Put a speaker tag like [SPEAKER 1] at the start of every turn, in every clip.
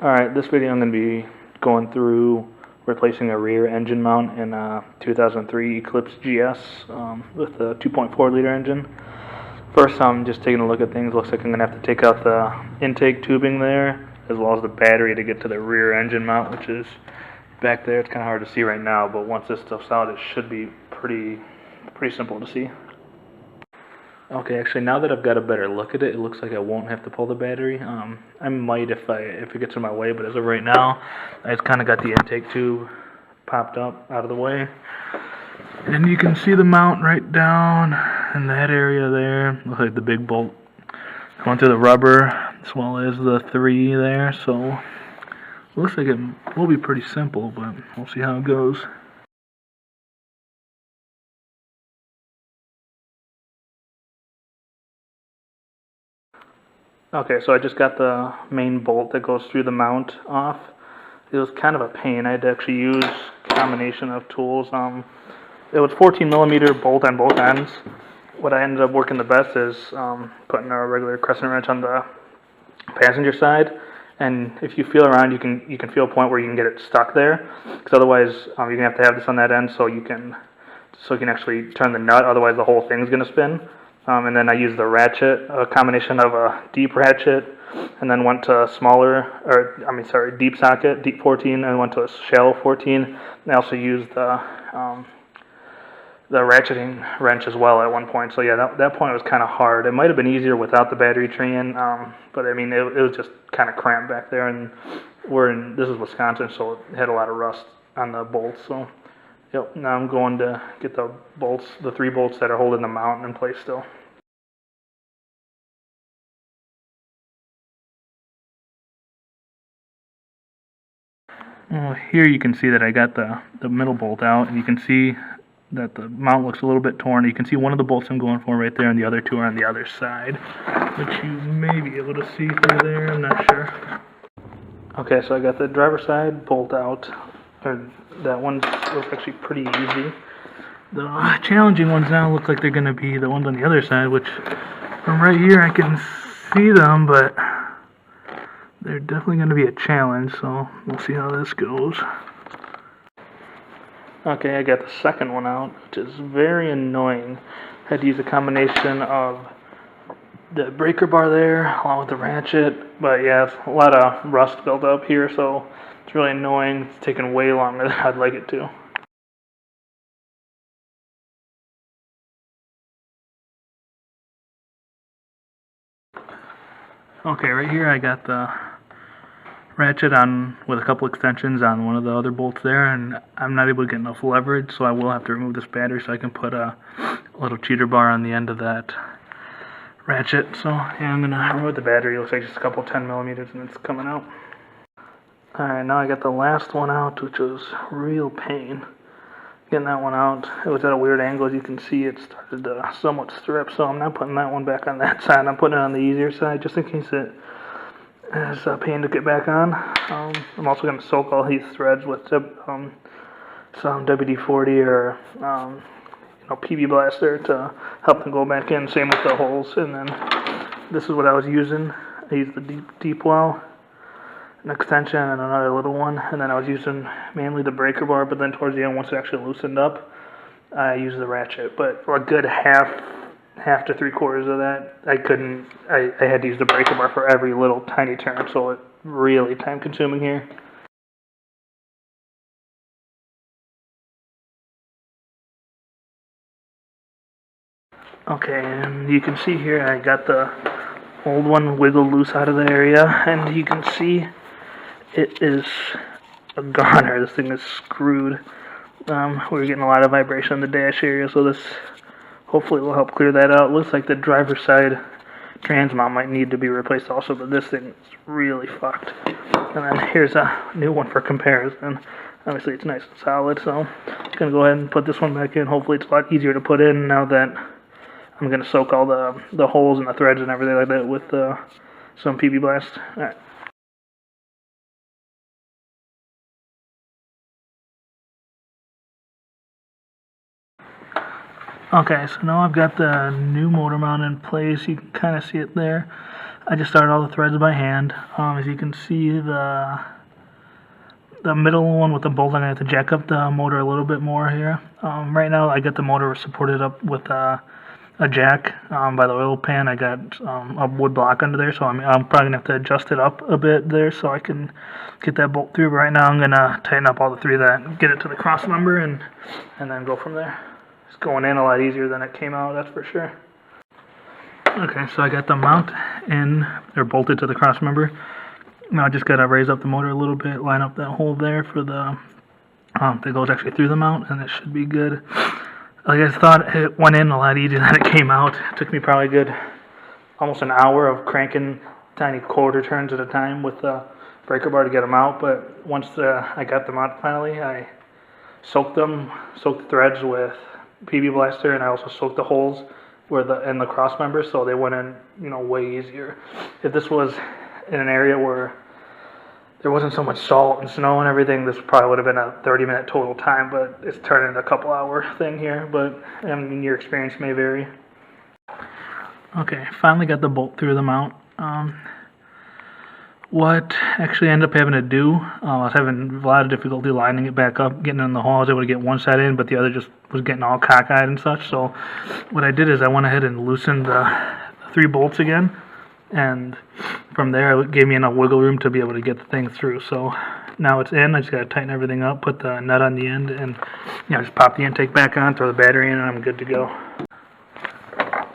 [SPEAKER 1] Alright, this video I'm going to be going through replacing a rear engine mount in a 2003 Eclipse GS with a 2.4 liter engine. First, I'm just taking a look at things. Looks like I'm going to have to take out the intake tubing there, as well as the battery to get to the rear engine mount, which is back there. It's kind of hard to see right now, but once this stuff's out, it should be pretty simple to see. Okay, actually, now that I've got a better look at it, it looks like I won't have to pull the battery. I might if it gets in my way, but as of right now, I just kind of got the intake tube popped up out of the way. And you can see the mount right down in that area there. Looks like the big bolt going through the rubber, as well as the 3 there. So, it looks like it will be pretty simple, but we'll see how it goes. Okay, so I just got the main bolt that goes through the mount off. It was kind of a pain. I had to actually use a combination of tools. It was 14 millimeter bolt on both ends. What I ended up working the best is putting a regular crescent wrench on the passenger side. And if you feel around, you can feel a point where you can get it stuck there. Because otherwise, you're gonna have to have this on that end so you can actually turn the nut. Otherwise, the whole thing's gonna spin. And then I used the ratchet, a combination of a deep ratchet, and then went to deep socket, deep 14, and went to a shallow 14. And I also used the ratcheting wrench as well at one point. So yeah, that point was kind of hard. It might have been easier without the battery tray in, but I mean, it was just kind of cramped back there. And this is Wisconsin, so it had a lot of rust on the bolts. So. Yep, now I'm going to get the 3 bolts that are holding the mount in place still. Well, here you can see that I got the middle bolt out, and you can see that the mount looks a little bit torn. You can see one of the bolts I'm going for right there, and the other 2 are on the other side, which you may be able to see through there, I'm not sure. Okay, so I got the driver's side bolt out. That one was actually pretty easy. The challenging ones now look like they're going to be the ones on the other side, which from right here I can see them, but they're definitely going to be a challenge, so we'll see how this goes. Okay, I got the second one out, which is very annoying. I had to use a combination of the breaker bar there, along with the ratchet, but yeah, it's a lot of rust built up here, so it's really annoying. It's taking way longer than I'd like it to. Okay, right here I got the ratchet on with a couple extensions on one of the other bolts there, and I'm not able to get enough leverage, so I will have to remove this battery so I can put a little cheater bar on the end of that ratchet. So yeah, I'm gonna remove the battery. It looks like just a couple 10 millimeters and it's coming out. Alright, now I got the last one out, which was real pain. Getting that one out. It was at a weird angle. As you can see, it started to somewhat strip, so I'm not putting that one back on that side. I'm putting it on the easier side, just in case it is a pain to get back on. I'm also going to soak all these threads with some WD-40 or PB Blaster to help them go back in. Same with the holes. And then this is what I was using. I used the deep well, an extension, and another little one, and then I was using mainly the breaker bar, but then towards the end, once it actually loosened up, I used the ratchet. But for a good half to 3/4 of that, I had to use the breaker bar for every little tiny turn, so it's really time consuming here. Okay, and you can see here I got the old one wiggled loose out of the area, and you can see it is a goner. This thing is screwed. We're getting a lot of vibration in the dash area, so this hopefully will help clear that out. Looks like the driver's side trans mount might need to be replaced also, but this thing is really fucked. And then here's a new one for comparison. Obviously it's nice and solid, so I'm going to go ahead and put this one back in. Hopefully it's a lot easier to put in now that I'm going to soak all the holes and the threads and everything like that with some PB Blast. Alright. Okay, so now I've got the new motor mount in place. You can kind of see it there. I just started all the threads by hand. As you can see, the middle one with the bolt, I'm going to have to jack up the motor a little bit more here. Right now I got the motor supported up with a jack by the oil pan. I got a wood block under there, so I'm probably going to have to adjust it up a bit there so I can get that bolt through. But right now I'm going to tighten up all the three that get it to the cross member and then go from there. It's going in a lot easier than it came out, that's for sure. Okay, so I got the mount in, they're bolted to the cross member. Now I just got to raise up the motor a little bit, line up that hole there for the, that goes actually through the mount, and it should be good. Like I thought, it went in a lot easier than it came out. It took me probably almost an hour of cranking tiny quarter turns at a time with the breaker bar to get them out, but once I got them out finally, I soaked the threads with PB Blaster, and I also soaked the holes in the cross members, so they went in, way easier. If this was in an area where there wasn't so much salt and snow and everything, this probably would have been a 30-minute total time, but it's turned into a couple-hour thing here, but I mean, your experience may vary. Okay, finally got the bolt through the mount. What actually I ended up having to do, I was having a lot of difficulty lining it back up, getting in the hole. I was able to get one side in, but the other just was getting all cockeyed and such. So what I did is I went ahead and loosened the 3 bolts again, and from there it gave me enough wiggle room to be able to get the thing through. So now it's in. I just got to tighten everything up, put the nut on the end, and just pop the intake back on, throw the battery in, and I'm good to go.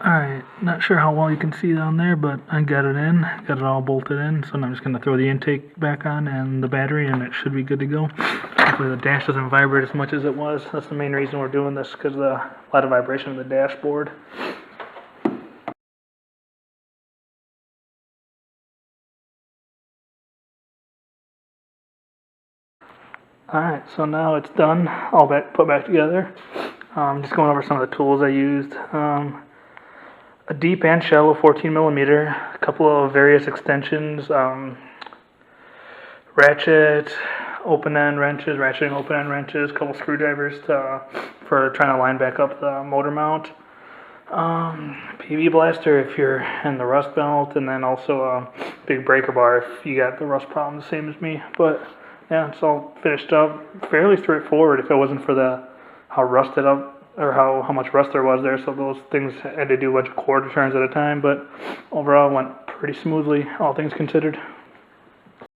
[SPEAKER 1] Alright, not sure how well you can see down there, but I got it in, got it all bolted in, so now I'm just going to throw the intake back on and the battery, and it should be good to go. Hopefully the dash doesn't vibrate as much as it was. That's the main reason we're doing this, because of a lot of vibration in the dashboard. Alright, so now it's done, all put back together. Just going over some of the tools I used. A deep and shallow 14mm, a couple of various extensions, ratchet open-end wrenches, ratcheting open-end wrenches, a couple screwdrivers for trying to line back up the motor mount, PB Blaster if you're in the rust belt, and then also a big breaker bar if you got the rust problem the same as me. But yeah, it's all finished up, fairly straightforward if it wasn't for how rusted up, or how much rust there was there, so those things I had to do a bunch of quarter turns at a time, but overall it went pretty smoothly, all things considered.